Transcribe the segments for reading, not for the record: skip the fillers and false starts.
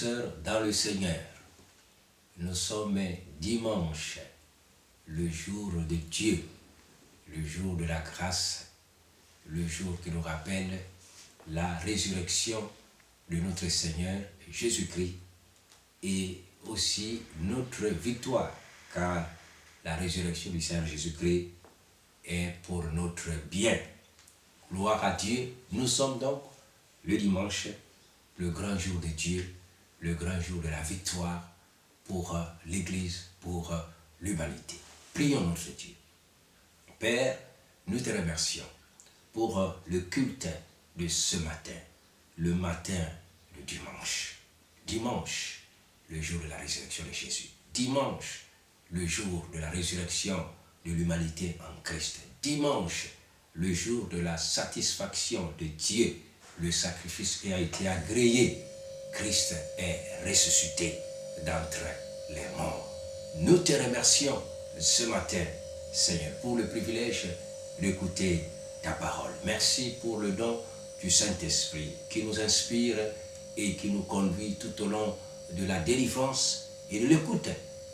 sœurs dans le Seigneur, nous sommes dimanche, le jour de Dieu, le jour de la grâce, le jour qui nous rappelle la résurrection de notre Seigneur Jésus-Christ et aussi notre victoire, car la résurrection du Seigneur Jésus-Christ est pour notre bien. Gloire à Dieu. Nous sommes donc le dimanche, le grand jour de Dieu, le grand jour de la victoire pour l'Église, pour l'humanité. Prions notre Dieu. Père, nous te remercions pour le culte de ce matin, le matin de dimanche. Dimanche, le jour de la résurrection de Jésus. Dimanche, le jour de la résurrection de l'humanité en Christ. Dimanche, le jour de la satisfaction de Dieu. Le sacrifice qui a été agréé. Christ est ressuscité d'entre les morts. Nous te remercions ce matin, Seigneur, pour le privilège d'écouter ta parole. Merci pour le don du Saint-Esprit qui nous inspire et qui nous conduit tout au long de la délivrance et de l'écoute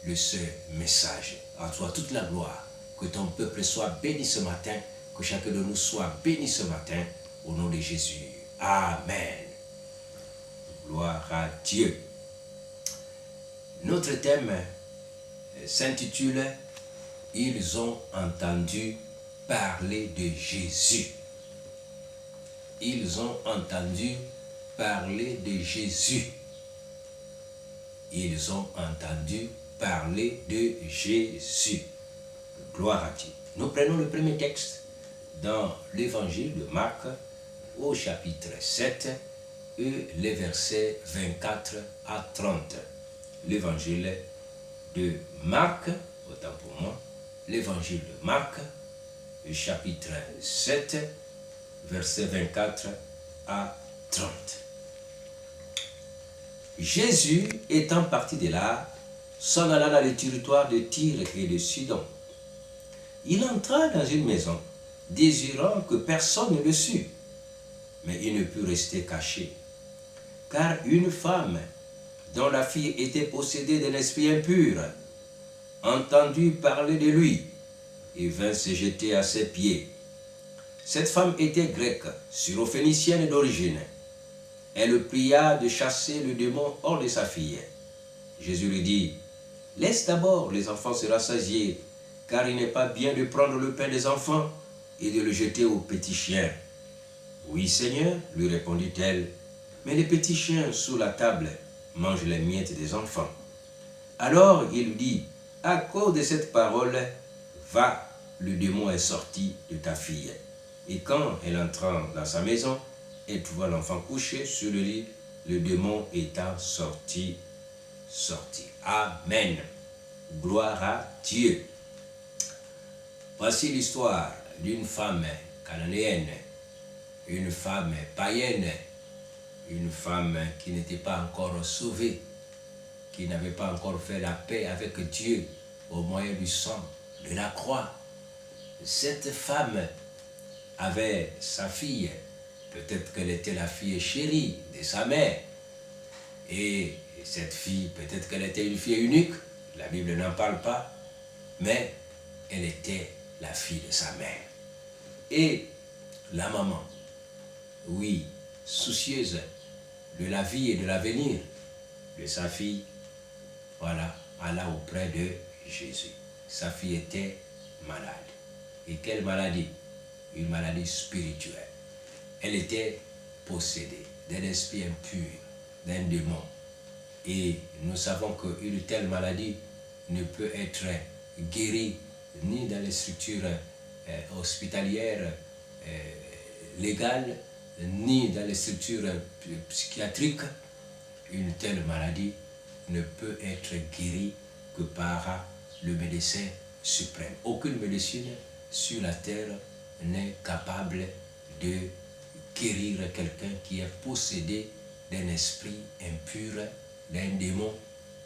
de ce message. À toi toute la gloire. Que ton peuple soit béni ce matin, que chacun de nous soit béni ce matin, au nom de Jésus. Amen. Gloire à Dieu. Notre thème s'intitule « Ils ont entendu parler de Jésus ». Ils ont entendu parler de Jésus. Ils ont entendu parler de Jésus. Gloire à Dieu. Nous prenons le premier texte dans l'évangile de Marc au chapitre 7 et les versets 24 à 30. L'évangile de Marc, autant pour moi, l'évangile de Marc, le chapitre 7, versets 24 à 30. Jésus, étant parti de là, s'en alla dans le territoire de Tyr et de Sidon. Il entra dans une maison, désirant que personne ne le sût, mais il ne put rester caché, car une femme, dont la fille était possédée d'un esprit impur, entendit parler de lui, et vint se jeter à ses pieds. Cette femme était grecque, syrophénicienne d'origine. Elle le pria de chasser le démon hors de sa fille. Jésus lui dit, « Laisse d'abord les enfants se rassasier, car il n'est pas bien de prendre le pain des enfants et de le jeter aux petits chiens. » « Oui, Seigneur, lui répondit-elle, mais les petits chiens sous la table mangent les miettes des enfants. » Alors il lui dit, « À cause de cette parole, va, le démon est sorti de ta fille. » Et quand elle entra dans sa maison, elle trouva l'enfant couché sur le lit, le démon étant sorti. Amen. Gloire à Dieu. Voici l'histoire d'une femme cananéenne, une femme païenne, une femme qui n'était pas encore sauvée, qui n'avait pas encore fait la paix avec Dieu au moyen du sang de la croix. Cette femme avait sa fille, peut-être qu'elle était la fille chérie de sa mère, et cette fille, peut-être qu'elle était une fille unique, la Bible n'en parle pas, mais elle était la fille de sa mère. Et la maman, oui, soucieuse de la vie et de l'avenir de sa fille, voilà, alla auprès de Jésus. Sa fille était malade. Et quelle maladie? Une maladie spirituelle. Elle était possédée d'un esprit impur, d'un démon. Et nous savons qu'une telle maladie ne peut être guérie ni dans les structures hospitalières légales, ni dans les structures psychiatriques. Une telle maladie ne peut être guérie que par le médecin suprême. Aucune médecine sur la terre n'est capable de guérir quelqu'un qui est possédé d'un esprit impur, d'un démon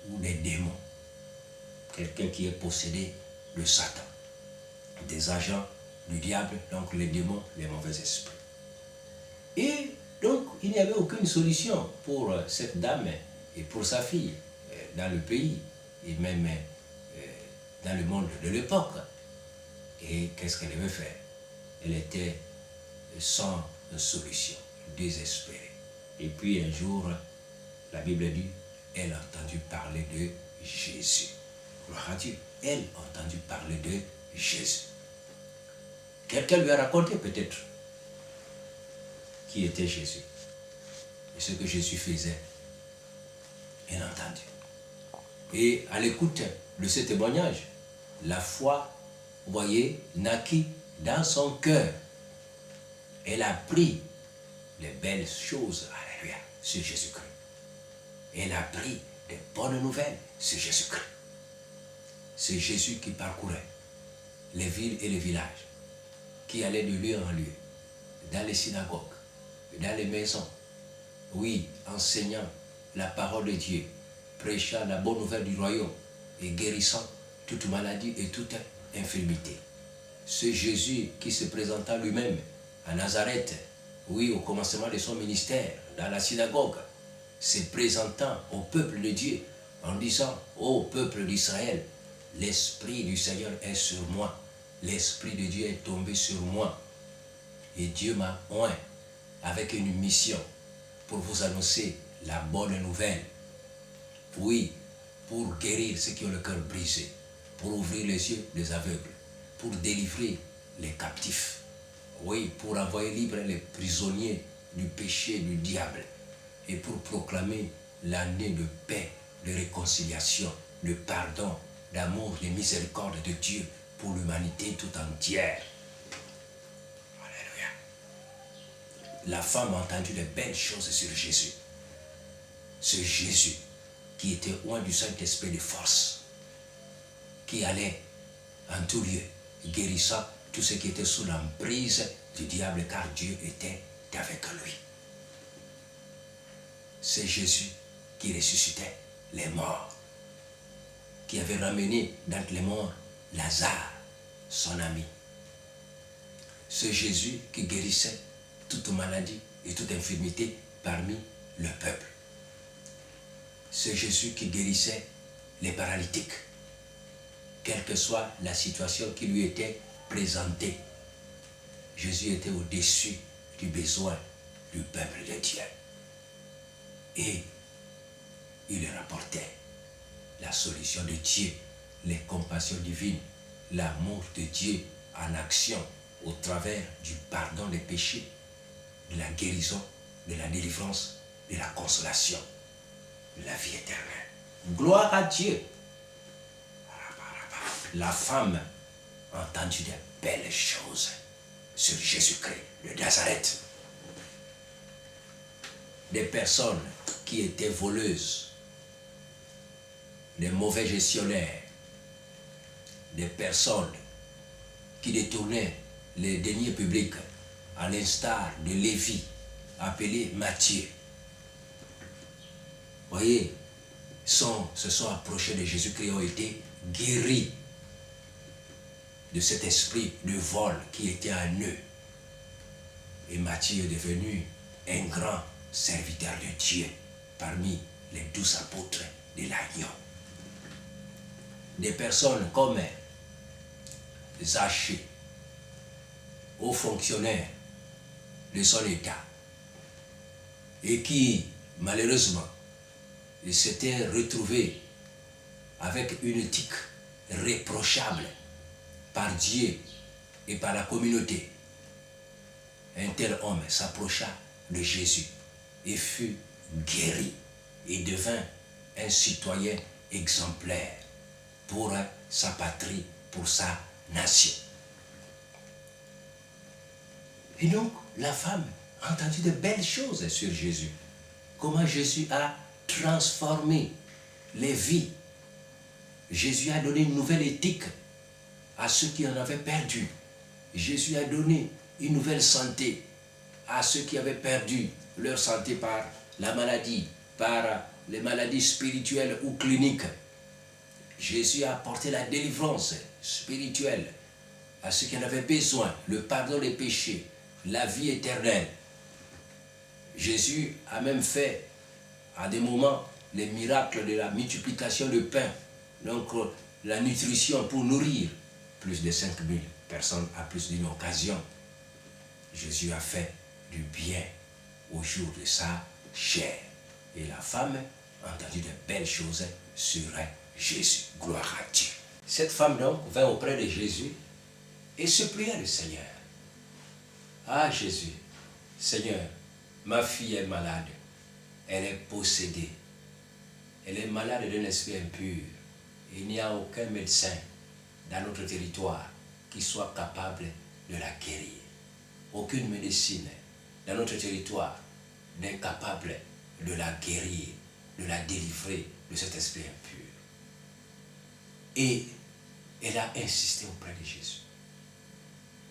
ou des démons. Quelqu'un qui est possédé de Satan, des agents du diable, donc les démons, les mauvais esprits. Et donc, il n'y avait aucune solution pour cette dame et pour sa fille dans le pays et même dans le monde de l'époque. Et qu'est-ce qu'elle avait fait? Elle était sans solution, désespérée. Et puis un jour, la Bible dit, elle a entendu parler de Jésus. Gloire à Dieu. Elle a entendu parler de Jésus. Quelqu'un lui a raconté peut-être qui était Jésus et ce que Jésus faisait. Elle a entendu. Et à l'écoute de ce témoignage, la foi, vous voyez, naquit dans son cœur. Elle a pris les belles choses, alléluia, sur Jésus-Christ. Elle a pris des bonnes nouvelles sur Jésus-Christ. C'est Jésus qui parcourait les villes et les villages, qui allait de lieu en lieu, dans les synagogues, dans les maisons, oui, enseignant la parole de Dieu, prêchant la bonne nouvelle du royaume et guérissant toute maladie et toute infirmité. C'est Jésus qui se présenta lui-même à Nazareth, oui, au commencement de son ministère, dans la synagogue, se présentant au peuple de Dieu en disant, ô peuple d'Israël, l'Esprit du Seigneur est sur moi, l'Esprit de Dieu est tombé sur moi, et Dieu m'a oint avec une mission pour vous annoncer la bonne nouvelle. Oui, pour guérir ceux qui ont le cœur brisé, pour ouvrir les yeux des aveugles, pour délivrer les captifs, oui, pour envoyer libres les prisonniers du péché, du diable, et pour proclamer l'année de paix, de réconciliation, de pardon, d'amour, de miséricorde de Dieu pour l'humanité tout entière. Alléluia. La femme a entendu de belles choses sur Jésus. Ce Jésus qui était loin du Saint-Esprit de force, qui allait en tout lieu, guérissant tout ce qui était sous l'emprise du diable, car Dieu était avec lui. C'est Jésus qui ressuscitait les morts, qui avait ramené d'entre les morts Lazare, son ami. C'est Jésus qui guérissait toute maladie et toute infirmité parmi le peuple. C'est Jésus qui guérissait les paralytiques, quelle que soit la situation qui lui était présentée. Jésus était au-dessus du besoin du peuple de Dieu. Et il rapportait la solution de Dieu, les compassions divines, l'amour de Dieu en action au travers du pardon des péchés, de la guérison, de la délivrance, de la consolation, de la vie éternelle. Gloire à Dieu. La femme a entendu de belles choses sur Jésus-Christ de Nazareth. Des personnes qui étaient voleuses, des mauvais gestionnaires, des personnes qui détournaient les deniers publics, à l'instar de Lévi, appelé Matthieu. Voyez, se sont approchés de Jésus-Christ, ont été guéris de cet esprit de vol qui était en eux. Et Matthieu est devenu un grand serviteur de Dieu parmi les 12 apôtres de l'agneau. Des personnes comme Zachée, haut fonctionnaire de son État, et qui, malheureusement, s'était retrouvé avec une éthique réprochable par Dieu et par la communauté. Un tel homme s'approcha de Jésus et fut guéri et devint un citoyen exemplaire pour sa patrie, pour sa nation. Et donc, la femme a entendu de belles choses sur Jésus. Comment Jésus a transformé les vies. Jésus a donné une nouvelle éthique à ceux qui en avaient perdu. Jésus a donné une nouvelle santé à ceux qui avaient perdu leur santé par la maladie, par les maladies spirituelles ou cliniques. Jésus a apporté la délivrance spirituelle à ceux qui en avaient besoin, le pardon des péchés, la vie éternelle. Jésus a même fait, à des moments, les miracles de la multiplication de pain, donc la nutrition pour nourrir plus de 5000 personnes à plus d'une occasion. Jésus a fait du bien au jour de sa chair. Et la femme a entendu de belles choses sur Jésus. Gloire à Dieu. Cette femme donc vint auprès de Jésus et supplia le Seigneur. Ah Jésus, Seigneur, ma fille est malade. Elle est possédée. Elle est malade d'un esprit impur. Il n'y a aucun médecin dans notre territoire qui soit capable de la guérir. Aucune médecine dans notre territoire n'est capable de la guérir, de la délivrer de cet esprit impur. Et elle a insisté auprès de Jésus.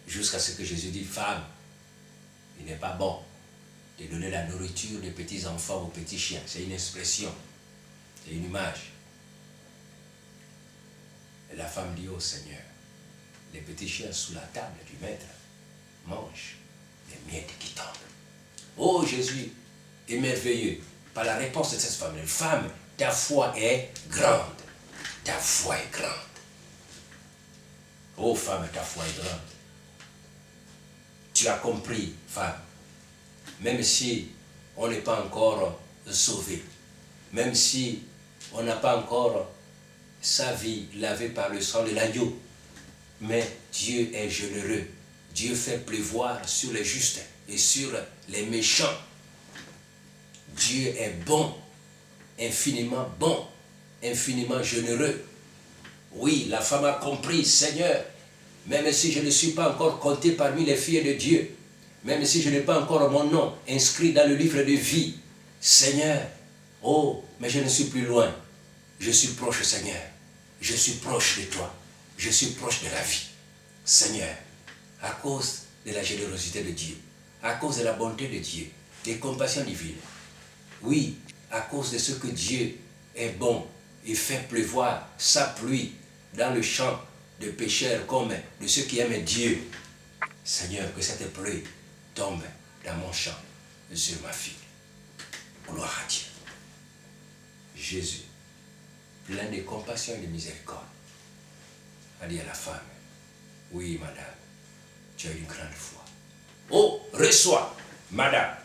Jusqu'à ce que Jésus dit, femme, il n'est pas bon de donner la nourriture des petits enfants aux petits chiens. C'est une expression, c'est une image. Et la femme dit au Seigneur, les petits chiens sous la table du maître mangent les miettes qui tombent. Oh Jésus est merveilleux par la réponse de cette femme. Femme, ta foi est grande. Ta foi est grande. Oh femme, ta foi est grande. Tu as compris, femme, même si on n'est pas encore sauvé, même si on n'a pas encore sa vie lavée par le sang de l'agneau, mais Dieu est généreux. Dieu fait pleuvoir sur les justes et sur les méchants. Dieu est bon, infiniment généreux. Oui, la femme a compris, Seigneur, même si je ne suis pas encore compté parmi les filles de Dieu, même si je n'ai pas encore mon nom inscrit dans le livre de vie, Seigneur, oh, mais je ne suis plus loin. Je suis proche, Seigneur. Je suis proche de toi. Je suis proche de la vie. Seigneur, à cause de la générosité de Dieu, à cause de la bonté de Dieu, des compassions divines, oui, à cause de ce que Dieu est bon et fait pleuvoir sa pluie dans le champ de pécheurs comme de ceux qui aiment Dieu. Seigneur, que cette pluie tombe dans mon champ sur ma fille. Gloire à Dieu. Jésus, plein de compassion et de miséricorde, a dit à la femme, oui, madame, tu as une grande foi. Oh, reçois, madame,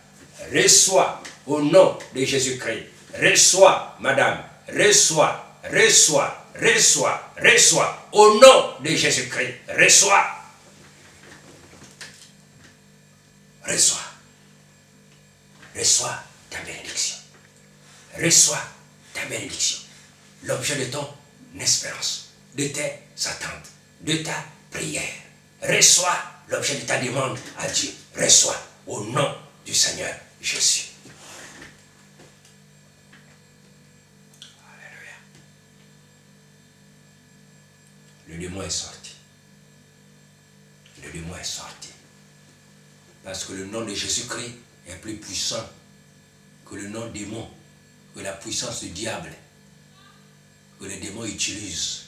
reçois au nom de Jésus-Christ. Reçois, madame, reçois, reçois, reçois, reçois, au nom de Jésus-Christ. Reçois. Reçois. Reçois ta bénédiction. Reçois ta bénédiction. L'objet de ton espérance, de tes attentes, de ta prière. Reçois l'objet de ta demande à Dieu. Reçois au nom du Seigneur Jésus. Alléluia. Le démon est sorti. Le démon est sorti. Parce que le nom de Jésus-Christ est plus puissant que le nom démon, que la puissance du diable, que les démons utilisent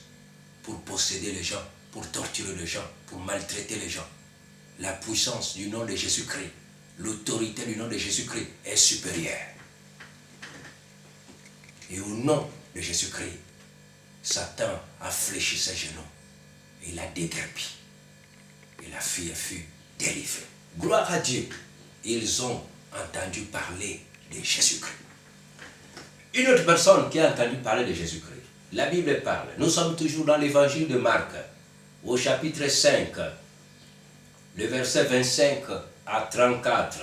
pour posséder les gens, pour torturer les gens, pour maltraiter les gens. La puissance du nom de Jésus-Christ, l'autorité du nom de Jésus-Christ est supérieure. Et au nom de Jésus-Christ, Satan a fléchi ses genoux. Il a déguerpi. Et la fille fut délivrée. Gloire à Dieu. Ils ont entendu parler de Jésus-Christ. Une autre personne qui a entendu parler de Jésus-Christ. La Bible parle. Nous sommes toujours dans l'évangile de Marc, au chapitre 5, le verset 25 à 34.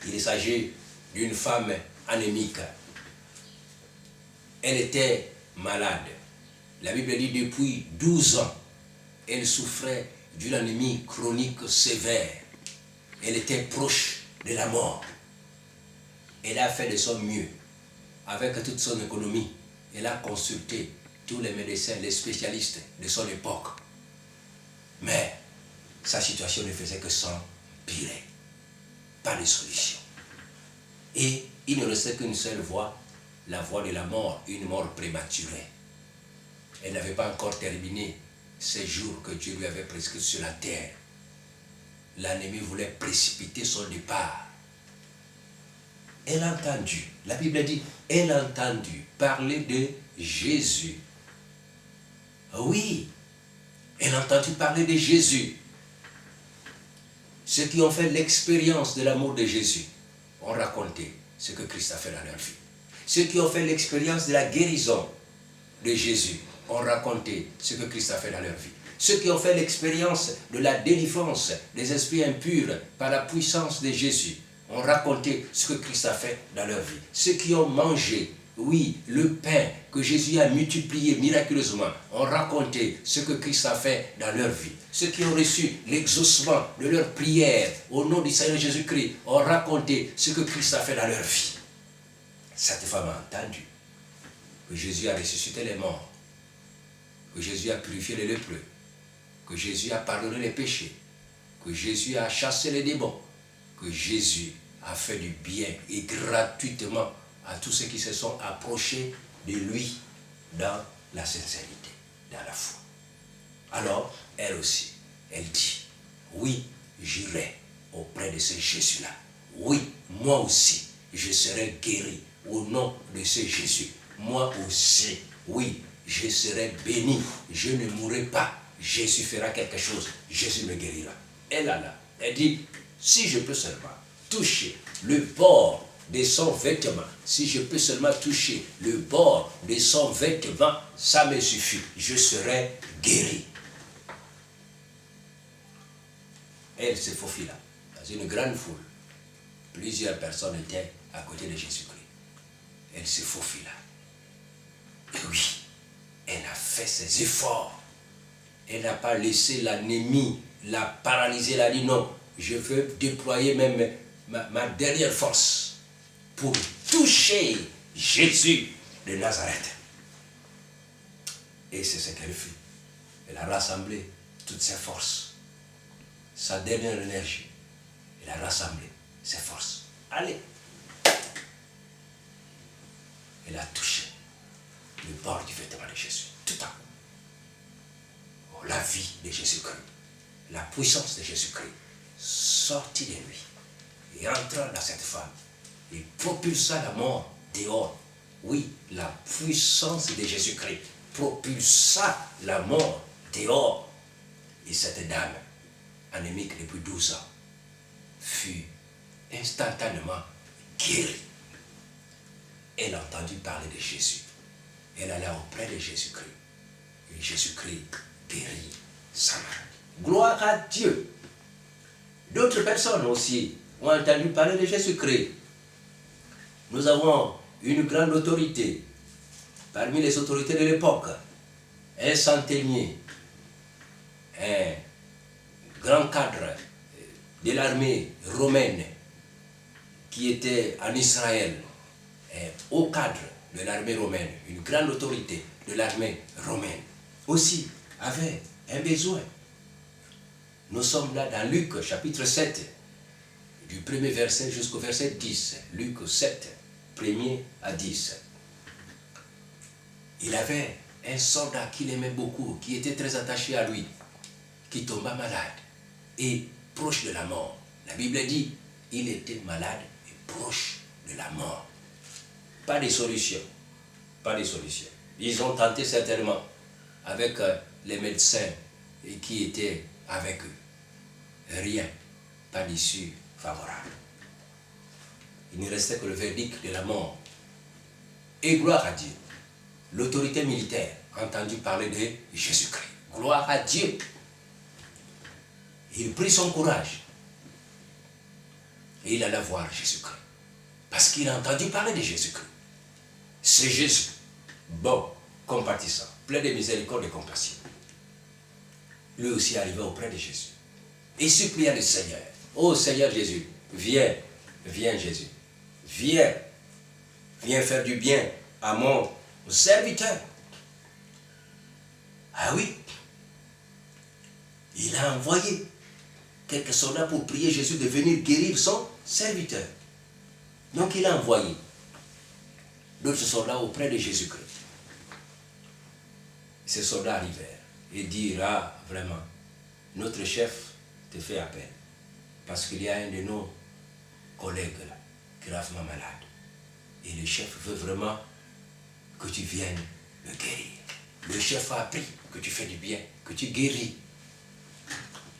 Il s'agit d'une femme anémique. Elle était malade. La Bible dit depuis 12 ans, elle souffrait d'une anémie chronique sévère. Elle était proche de la mort. Elle a fait de son mieux. Avec toute son économie, elle a consulté tous les médecins, les spécialistes de son époque. Mais sa situation ne faisait que s'empirer. Pas de solution. Et il ne restait qu'une seule voie, la voie de la mort, une mort prématurée. Elle n'avait pas encore terminé ces jours que Dieu lui avait prescrits sur la terre. L'ennemi voulait précipiter son départ. elle a entendu, la Bible dit, elle a entendu parler de Jésus. Oui, elle a entendu parler de Jésus. Ceux qui ont fait l'expérience de l'amour de Jésus ont raconté ce que Christ a fait dans leur vie. Ceux qui ont fait l'expérience de la guérison de Jésus ont raconté ce que Christ a fait dans leur vie. Ceux qui ont fait l'expérience de la délivrance des esprits impurs par la puissance de Jésus ont raconté ce que Christ a fait dans leur vie. Ceux qui ont mangé, oui, le pain que Jésus a multiplié miraculeusement ont raconté ce que Christ a fait dans leur vie. Ceux qui ont reçu l'exaucement de leurs prières au nom du Seigneur Jésus-Christ ont raconté ce que Christ a fait dans leur vie. Cette femme a entendu que Jésus a ressuscité les morts, que Jésus a purifié les lépreux, que Jésus a pardonné les péchés, que Jésus a chassé les démons, que Jésus a fait du bien et gratuitement à tous ceux qui se sont approchés de lui dans la sincérité, dans la foi. Alors, elle aussi, elle dit, oui, j'irai auprès de ce Jésus-là. Oui, moi aussi, je serai guéri au nom de ce Jésus. Moi aussi, oui, je serai béni. Je ne mourrai pas. Jésus fera quelque chose. Jésus me guérira. Elle dit, si je peux seulement toucher le bord de son vêtement, si je peux seulement toucher le bord de son vêtement, ça me suffit. Je serai guéri. Elle se faufila dans une grande foule. Plusieurs personnes étaient à côté de Jésus-Christ. Elle se faufila. Et oui, elle a fait ses efforts. Elle n'a pas laissé l'anémie la paralyser. Elle a dit non, je veux déployer même ma dernière force pour toucher Jésus de Nazareth. Et c'est ce qu'elle fit. Elle a rassemblé toutes ses forces, sa dernière énergie. Elle a rassemblé ses forces. Allez. Elle a touché le bord du vêtement de Jésus. Tout à coup. Oh, la vie de Jésus-Christ, la puissance de Jésus-Christ sortit de lui et entra dans cette femme et propulsa la mort dehors. Oui, la puissance de Jésus-Christ propulsa la mort dehors. Et cette dame, anémique depuis 12 ans, fut instantanément guérie. Elle a entendu parler de Jésus. Elle alla auprès de Jésus-Christ. Et Jésus-Christ guérit sa maladie. Gloire à Dieu. D'autres personnes aussi ont entendu parler de Jésus-Christ. Nous avons une grande autorité parmi les autorités de l'époque. Un centenier, un grand cadre de l'armée romaine qui était en Israël, un haut cadre de l'armée romaine, une grande autorité de l'armée romaine, aussi avait un besoin. Nous sommes là dans Luc chapitre 7, du premier verset jusqu'au verset 10. Luc 7, 1er à 10. Il avait un soldat qu'il aimait beaucoup, qui était très attaché à lui, qui tomba malade et proche de la mort. La Bible dit, il était malade et proche de la mort. Pas de solution. Pas de solution. Ils ont tenté certainement avec les médecins qui étaient avec eux. Rien. Pas d'issue favorable. Il ne restait que le verdict de la mort. Et gloire à Dieu. L'autorité militaire a entendu parler de Jésus-Christ. Gloire à Dieu. Il prit son courage. Et il alla voir Jésus-Christ. Parce qu'il a entendu parler de Jésus-Christ. C'est Jésus, bon, compatissant, plein de miséricorde et de compassion. Lui aussi arriva auprès de Jésus. Et supplia le Seigneur. Oh Seigneur Jésus, viens, viens Jésus. Viens, viens faire du bien à mon serviteur. Ah oui, il a envoyé quelques soldats pour prier Jésus de venir guérir son serviteur. Donc il a envoyé d'autres soldats auprès de Jésus-Christ. Ces soldats arrivèrent et dirent, ah vraiment, notre chef te fait appel. Parce qu'il y a un de nos collègues là gravement malade. Et le chef veut vraiment que tu viennes le guérir. Le chef a appris que tu fais du bien, que tu guéris.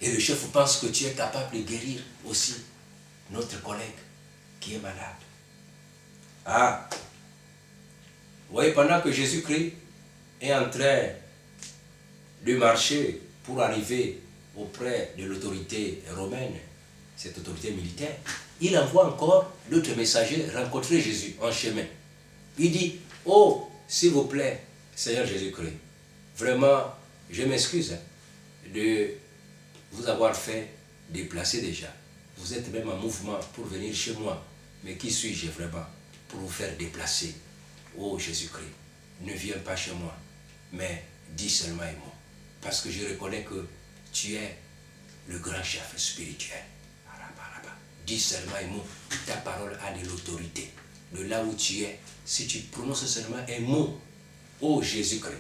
Et le chef pense que tu es capable de guérir aussi notre collègue qui est malade. Ah, vous voyez, pendant que Jésus-Christ est en train de marcher pour arriver auprès de l'autorité romaine, cette autorité militaire, il envoie encore d'autres messagers rencontrer Jésus en chemin. Il dit, oh, s'il vous plaît, Seigneur Jésus-Christ, vraiment, je m'excuse de vous avoir fait déplacer déjà. Vous êtes même en mouvement pour venir chez moi. Mais qui suis-je vraiment pour vous faire déplacer? Oh Jésus-Christ, ne viens pas chez moi, mais dis seulement un mot. Parce que je reconnais que tu es le grand chef spirituel. Dis seulement un mot, ta parole a de l'autorité. De là où tu es, si tu prononces seulement un mot, oh Jésus-Christ,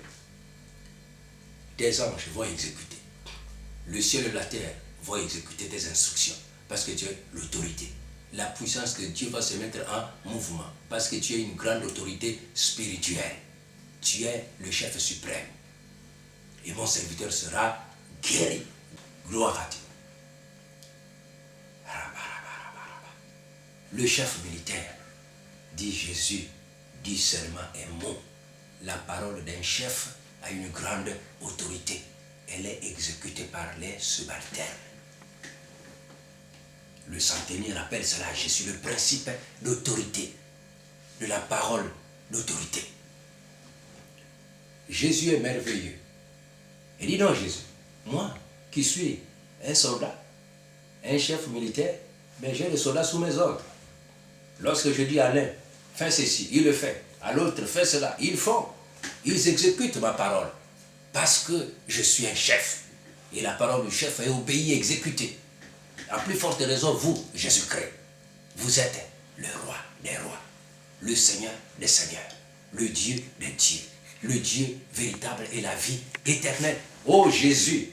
tes anges vont exécuter. Le ciel et la terre vont exécuter tes instructions. Parce que tu as l'autorité. La puissance de Dieu va se mettre en mouvement. Parce que tu as une grande autorité spirituelle. Tu es le chef suprême. Et mon serviteur sera guéri. Gloire à Dieu. Le chef militaire dit Jésus, dit seulement un mot. La parole d'un chef a une grande autorité. Elle est exécutée par les subalternes. Le centenier appelle cela Jésus, le principe d'autorité, de la parole d'autorité. Jésus est merveilleux. Il dit non Jésus, moi qui suis un soldat, un chef militaire, mais j'ai les soldats sous mes ordres. Lorsque je dis à l'un, fais ceci, il le fait. À l'autre, fais cela, ils font. Ils exécutent ma parole. Parce que je suis un chef. Et la parole du chef est obéie et exécutée. À plus forte raison, vous, Jésus-Christ, vous êtes le roi des rois, le Seigneur des seigneurs, le Dieu des dieux, le Dieu véritable et la vie éternelle. Oh Jésus,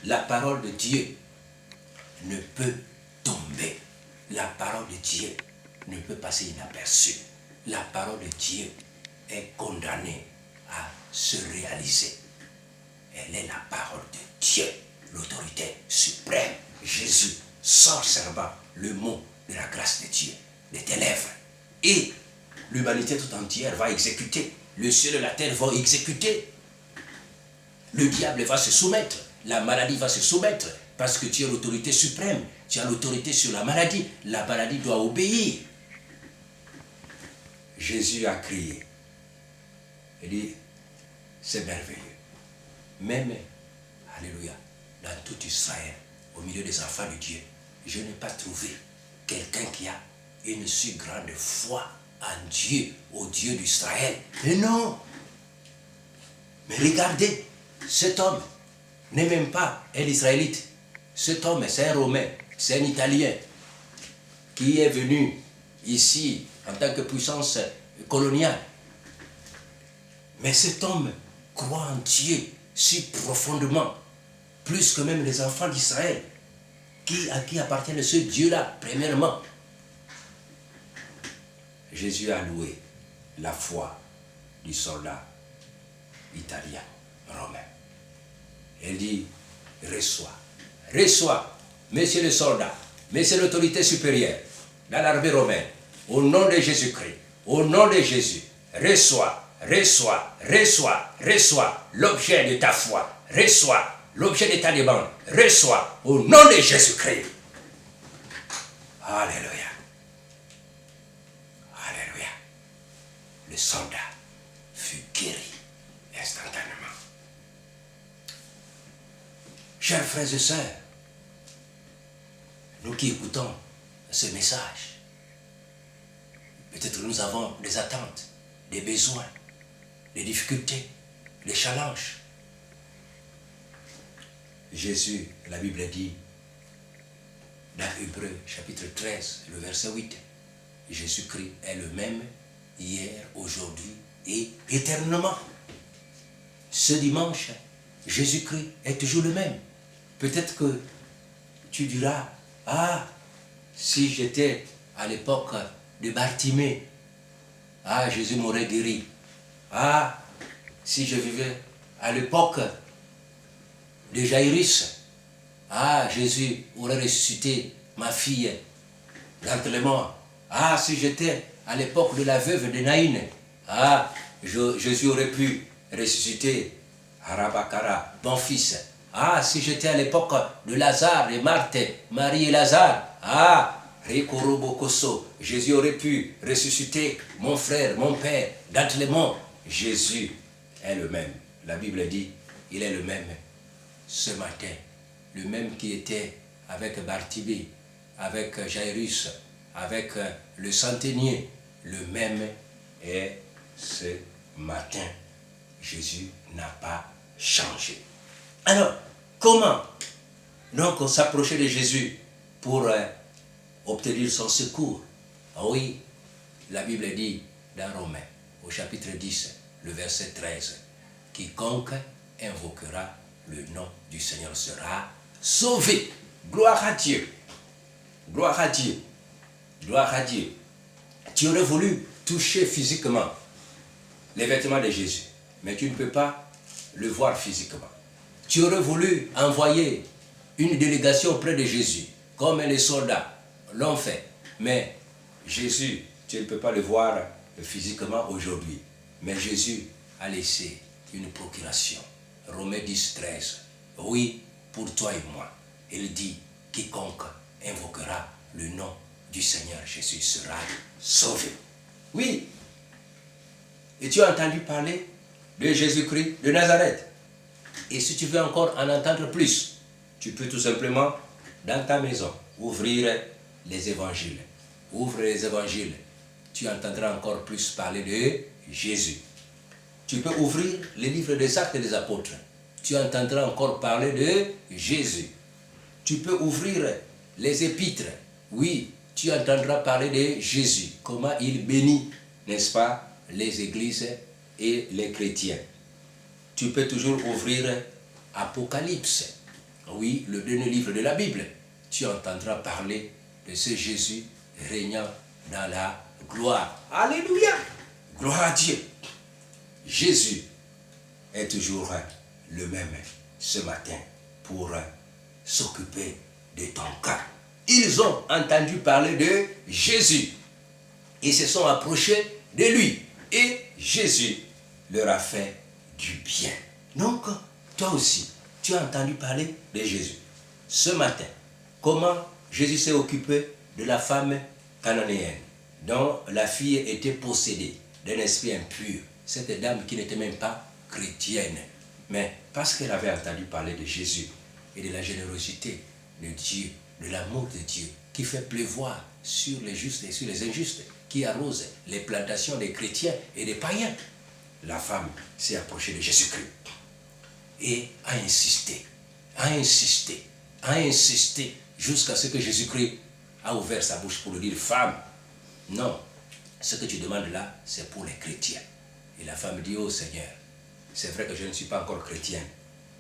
la parole de Dieu ne peut tomber. La parole de Dieu ne peut passer inaperçue. La parole de Dieu est condamnée à se réaliser. Elle est la parole de Dieu, l'autorité suprême. Jésus sort servant le mot de la grâce de Dieu de tes lèvres. Et l'humanité tout entière va exécuter. Le ciel et la terre vont exécuter. Le diable va se soumettre. La maladie va se soumettre. Parce que tu as l'autorité suprême. Tu as l'autorité sur la maladie. La maladie doit obéir. Jésus a crié. Il dit, c'est merveilleux. Même, alléluia, dans tout Israël, au milieu des enfants de Dieu, je n'ai pas trouvé quelqu'un qui a une si grande foi en Dieu, au Dieu d'Israël. Mais non. Mais regardez, cet homme n'est même pas un Israélite. Cet homme, c'est un Romain, c'est un Italien qui est venu ici en tant que puissance coloniale. Mais cet homme croit en Dieu si profondément, plus que même les enfants d'Israël, à qui appartient ce Dieu-là, premièrement. Jésus a loué la foi du soldat italien, romain. Il dit, reçois, messieurs les soldats, messieurs l'autorité supérieure, dans l'armée romaine, au nom de Jésus-Christ, au nom de Jésus, reçois l'objet de ta foi, reçois l'objet de ta demande, reçois au nom de Jésus-Christ. Alléluia. Alléluia. Le soldat fut guéri instantanément. Chers frères et sœurs, nous qui écoutons ce message, peut-être que nous avons des attentes, des besoins, des difficultés, des challenges. Jésus, la Bible dit, dans Hébreux chapitre 13, le verset 8, Jésus-Christ est le même hier, aujourd'hui et éternellement. Ce dimanche, Jésus-Christ est toujours le même. Peut-être que tu diras, ah, si j'étais à l'époque de Bartimée, ah, Jésus m'aurait guéri. Ah, si je vivais à l'époque de Jairus, ah, Jésus aurait ressuscité ma fille d'entre les morts. Ah, si j'étais à l'époque de la veuve de Naïn, ah, Jésus aurait pu ressusciter Arabakara, mon fils. Ah, si j'étais à l'époque de Lazare, de Marthe, Marie et Lazare, ah, Rikorobokoso, Jésus aurait pu ressusciter mon frère, mon père, d'entre les morts. Jésus est le même. La Bible dit, il est le même ce matin. Le même qui était avec Bartimée, avec Jairus, avec le centenier. Le même est ce matin. Jésus n'a pas changé. Alors, comment donc s'approcher de Jésus pour obtenir son secours? Ah oui, la Bible dit dans Romains, au chapitre 10, le verset 13, quiconque invoquera le nom du Seigneur sera sauvé. Gloire à Dieu. Gloire à Dieu. Gloire à Dieu. Tu aurais voulu toucher physiquement les vêtements de Jésus, mais tu ne peux pas le voir physiquement. Tu aurais voulu envoyer une délégation auprès de Jésus, comme les soldats l'ont fait. Mais Jésus, tu ne peux pas le voir physiquement aujourd'hui. Mais Jésus a laissé une procuration. Romains 10, 13. Oui, pour toi et moi. Il dit, quiconque invoquera le nom du Seigneur Jésus sera sauvé. Oui. Et tu as entendu parler de Jésus-Christ de Nazareth. Et si tu veux encore en entendre plus, tu peux tout simplement, dans ta maison, ouvrir les évangiles. Ouvre les évangiles. Tu entendras encore plus parler de Jésus. Tu peux ouvrir les livres des Actes des Apôtres. Tu entendras encore parler de Jésus. Tu peux ouvrir les épîtres. Oui, tu entendras parler de Jésus. Comment il bénit, n'est-ce pas, les églises et les chrétiens. Tu peux toujours ouvrir Apocalypse. Oui, le dernier livre de la Bible. Tu entendras parler de ce Jésus régnant dans la gloire. Alléluia! Gloire à Dieu. Jésus est toujours le même ce matin pour s'occuper de ton cas. Ils ont entendu parler de Jésus. Ils se sont approchés de lui. Et Jésus leur a fait du bien. Donc, toi aussi, tu as entendu parler de Jésus. Ce matin, comment Jésus s'est occupé de la femme cananéenne, dont la fille était possédée d'un esprit impur. Cette dame qui n'était même pas chrétienne. Mais parce qu'elle avait entendu parler de Jésus et de la générosité de Dieu, de l'amour de Dieu, qui fait pleuvoir sur les justes et sur les injustes, qui arrose les plantations des chrétiens et des païens, la femme s'est approchée de Jésus-Christ et a insisté, jusqu'à ce que Jésus-Christ a ouvert sa bouche pour lui dire, femme, non, ce que tu demandes là, c'est pour les chrétiens. Et la femme dit, oh Seigneur, c'est vrai que je ne suis pas encore chrétienne,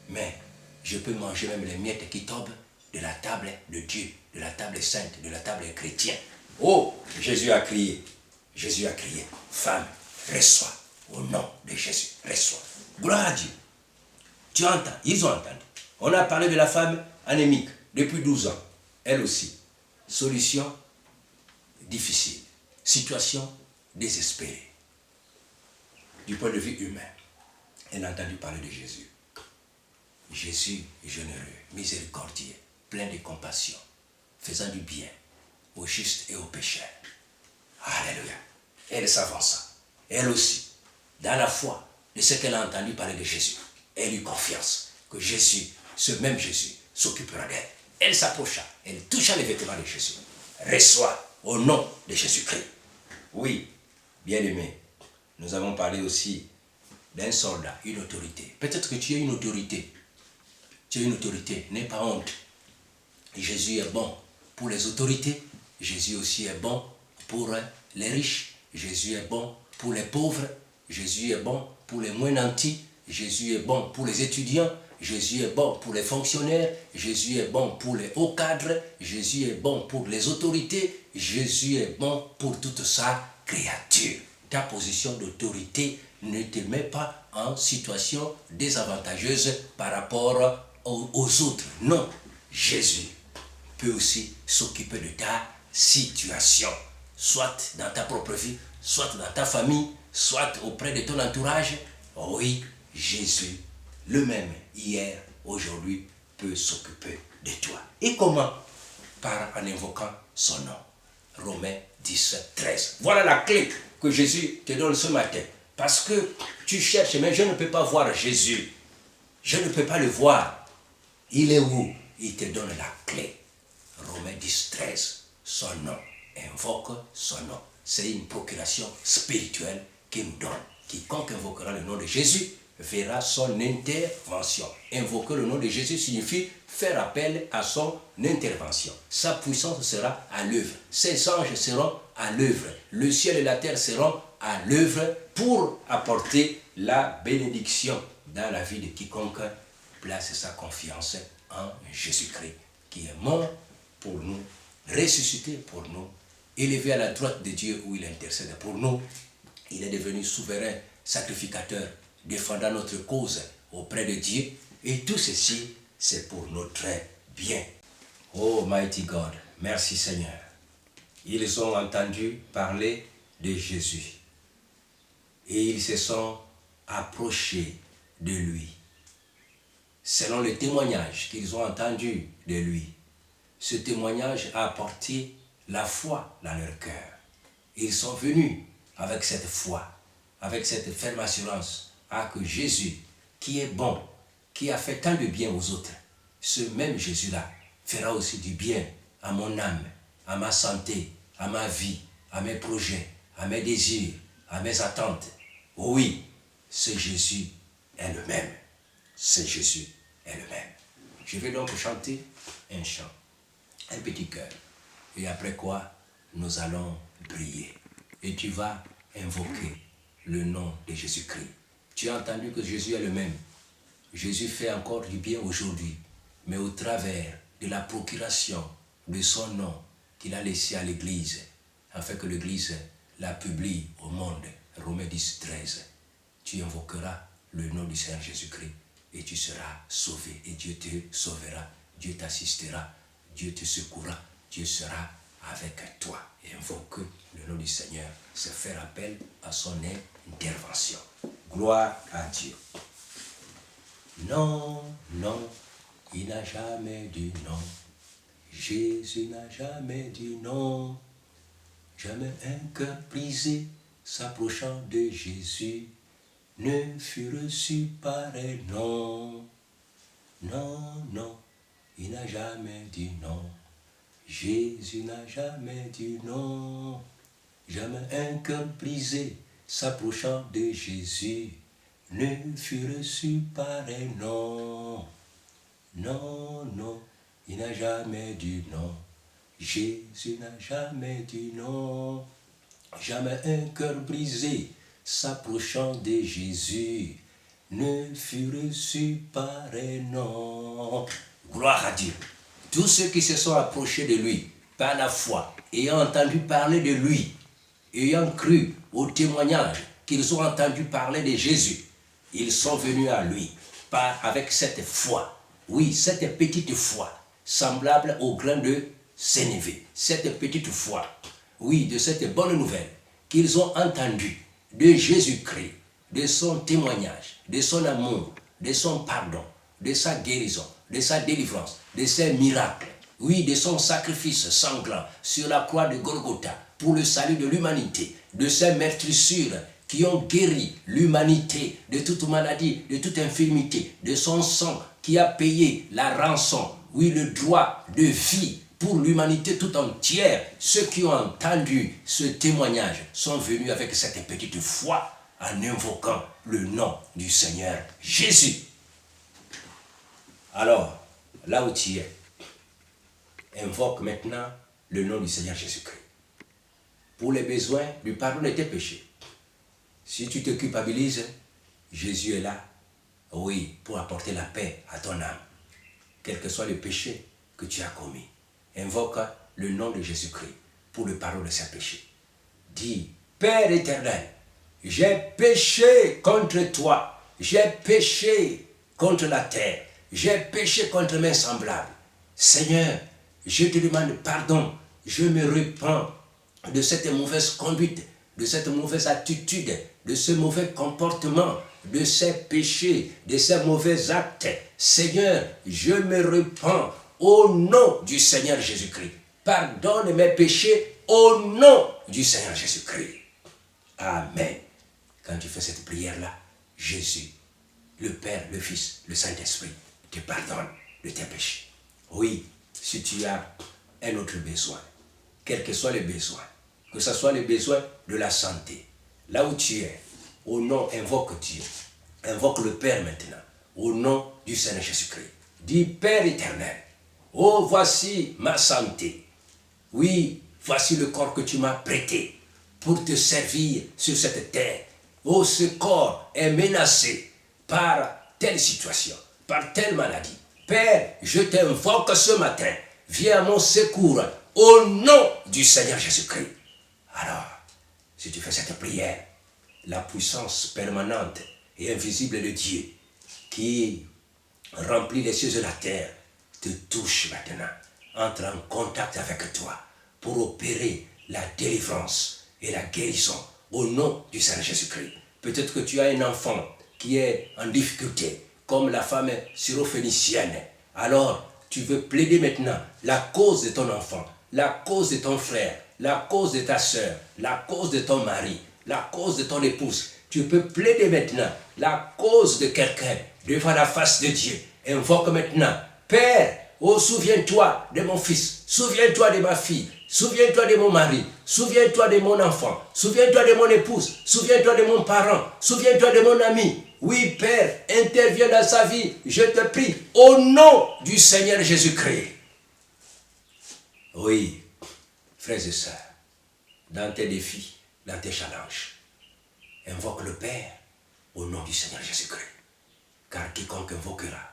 mais je peux manger même les miettes qui tombent de la table de Dieu, de la table sainte, de la table chrétienne. Oh, Jésus a crié, femme, reçois, au nom de Jésus, reçois. Gloire à Dieu. Tu entends, ils ont entendu. On a parlé de la femme anémique depuis 12 ans. Elle aussi. Solution difficile. Situation désespérée. Du point de vue humain, elle a entendu parler de Jésus. Jésus généreux, miséricordieux, plein de compassion, faisant du bien aux justes et aux pécheurs. Alléluia. Elle s'avança. Elle aussi, dans la foi de ce qu'elle a entendu parler de Jésus, elle eut confiance que Jésus, ce même Jésus, s'occupera d'elle. Elle s'approcha, elle toucha les vêtements de Jésus. Reçois au nom de Jésus-Christ. Oui, bien-aimé, nous avons parlé aussi d'un soldat, une autorité. Peut-être que tu as une autorité. Tu as une autorité, n'aie pas honte. Jésus est bon pour les autorités. Jésus aussi est bon pour les riches. Jésus est bon pour les pauvres. Jésus est bon pour les moins nantis. Jésus est bon pour les étudiants, Jésus est bon pour les fonctionnaires, Jésus est bon pour les hauts cadres, Jésus est bon pour les autorités, Jésus est bon pour toute sa créature. Ta position d'autorité ne te met pas en situation désavantageuse par rapport aux autres. Non, Jésus peut aussi s'occuper de ta situation, soit dans ta propre vie, soit dans ta famille, soit auprès de ton entourage. Oui, Jésus, le même hier, aujourd'hui, peut s'occuper de toi. Et comment? En invoquant son nom. Romains 10, 13. Voilà la clé que Jésus te donne ce matin. Parce que tu cherches, mais je ne peux pas voir Jésus. Je ne peux pas le voir. Il est où? Il te donne la clé. Romains 10, 13. Son nom. Invoque son nom. C'est une procuration spirituelle qu'il nous donne. Quiconque invoquera le nom de Jésus verra son intervention. Invoquer le nom de Jésus signifie faire appel à son intervention. Sa puissance sera à l'œuvre. Ses anges seront à l'œuvre. Le ciel et la terre seront à l'œuvre pour apporter la bénédiction dans la vie de quiconque place sa confiance en Jésus-Christ, qui est mort pour nous, ressuscité pour nous, élevé à la droite de Dieu où il intercède pour nous. Il est devenu souverain, sacrificateur, défendant notre cause auprès de Dieu. Et tout ceci, c'est pour notre bien. Oh, mighty God, merci Seigneur. Ils ont entendu parler de Jésus. Et ils se sont approchés de lui. Selon le témoignage qu'ils ont entendu de lui, ce témoignage a apporté la foi dans leur cœur. Ils sont venus avec cette foi, avec cette ferme assurance, que Jésus, qui est bon, qui a fait tant de bien aux autres, ce même Jésus-là fera aussi du bien à mon âme, à ma santé, à ma vie, à mes projets, à mes désirs, à mes attentes. Oui, ce Jésus est le même. Ce Jésus est le même. Je vais donc chanter un chant, un petit cœur. Et après quoi, nous allons prier. Et tu vas invoquer le nom de Jésus-Christ. Tu as entendu que Jésus est le même. Jésus fait encore du bien aujourd'hui, mais au travers de la procuration de son nom qu'il a laissé à l'Église, afin que l'Église la publie au monde. Romains 10, 13. Tu invoqueras le nom du Seigneur Jésus-Christ et tu seras sauvé. Et Dieu te sauvera, Dieu t'assistera, Dieu te secourra, Dieu sera avec toi. Et invoquer le nom du Seigneur, c'est faire appel à son intervention. Gloire à Dieu. Non, non, il n'a jamais dit non. Jésus n'a jamais dit non. Jamais un cœur brisé s'approchant de Jésus ne fut reçu par un non. Non, non, il n'a jamais dit non. Jésus n'a jamais dit non. Jamais un cœur brisé s'approchant de Jésus ne fut reçu par un non. Non, non, il n'a jamais dit non. Jésus n'a jamais dit non. Jamais un cœur brisé s'approchant de Jésus ne fut reçu par un non. Gloire à Dieu. Tous ceux qui se sont approchés de lui par la foi, ayant entendu parler de lui, ayant cru au témoignage qu'ils ont entendu parler de Jésus, ils sont venus à lui avec cette foi. Oui, cette petite foi, semblable au grain de sénévé. Cette petite foi, oui, de cette bonne nouvelle qu'ils ont entendue de Jésus-Christ, de son témoignage, de son amour, de son pardon, de sa guérison, de sa délivrance, de ses miracles, oui, de son sacrifice sanglant sur la croix de Golgotha pour le salut de l'humanité, de ses meurtrissures qui ont guéri l'humanité de toute maladie, de toute infirmité, de son sang qui a payé la rançon, oui, le droit de vie pour l'humanité tout entière. Ceux qui ont entendu ce témoignage sont venus avec cette petite foi en invoquant le nom du Seigneur Jésus. Alors, là où tu es, invoque maintenant le nom du Seigneur Jésus-Christ pour les besoins du pardon de tes péchés. Si tu te culpabilises, Jésus est là Oui, pour apporter la paix à ton âme. Quel que soit le péché que tu as commis, invoque le nom de Jésus-Christ pour le pardon de ses péchés. Dis, Père éternel, j'ai péché contre toi, j'ai péché contre la terre, j'ai péché contre mes semblables. Seigneur, je te demande pardon, je me repens de cette mauvaise conduite, de cette mauvaise attitude, de ce mauvais comportement, de ces péchés, de ces mauvais actes. Seigneur, je me repens au nom du Seigneur Jésus-Christ. Pardonne mes péchés au nom du Seigneur Jésus-Christ. Amen. Quand tu fais cette prière-là, Jésus, le Père, le Fils, le Saint-Esprit, te pardonne de tes péchés. Oui, si tu as un autre besoin, quel que soit le besoin, que ce soit le besoin de la santé, là où tu es, au nom, invoque Dieu, invoque le Père maintenant, au nom du Seigneur Jésus-Christ. Dis, Père éternel, oh, voici ma santé. Oui, voici le corps que tu m'as prêté pour te servir sur cette terre. Oh, ce corps est menacé par telle situation, par telle maladie. Père, je t'invoque ce matin. Viens à mon secours au nom du Seigneur Jésus-Christ. Alors, si tu fais cette prière, la puissance permanente et invisible de Dieu qui remplit les cieux et la terre te touche maintenant. Entre en contact avec toi pour opérer la délivrance et la guérison au nom du Seigneur Jésus-Christ. Peut-être que tu as un enfant qui est en difficulté, comme la femme syrophénicienne. Alors, tu veux plaider maintenant la cause de ton enfant, la cause de ton frère, la cause de ta soeur, la cause de ton mari, la cause de ton épouse. Tu peux plaider maintenant la cause de quelqu'un devant la face de Dieu. Invoque maintenant, Père, oh, souviens-toi de mon fils, souviens-toi de ma fille, souviens-toi de mon mari, souviens-toi de mon enfant, souviens-toi de mon épouse, souviens-toi de mon parent, souviens-toi de mon ami. Oui, Père, interviens dans sa vie, je te prie, au nom du Seigneur Jésus-Christ. Oui, frères et sœurs, dans tes défis, dans tes challenges, invoque le Père au nom du Seigneur Jésus-Christ. Car quiconque invoquera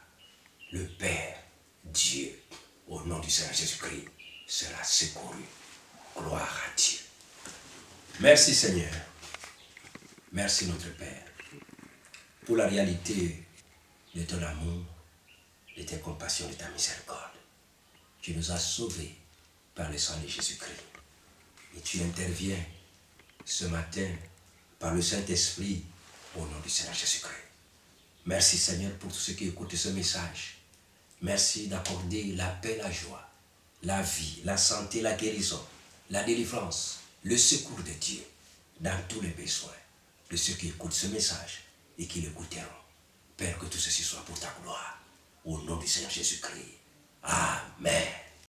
le Père, Dieu, au nom du Seigneur Jésus-Christ, sera secouru. Gloire à Dieu. Merci Seigneur. Merci notre Père pour la réalité de ton amour, de tes compassions, de ta miséricorde. Tu nous as sauvés par le sang de Jésus-Christ. Et tu interviens ce matin par le Saint-Esprit au nom du Seigneur Jésus-Christ. Merci Seigneur pour tous ceux qui écoutent ce message. Merci d'accorder la paix, la joie, la vie, la santé, la guérison, la délivrance, le secours de Dieu dans tous les besoins de ceux qui écoutent ce message et qui l'écouteront. Père, que tout ceci soit pour ta gloire. Au nom du Seigneur Jésus-Christ. Amen.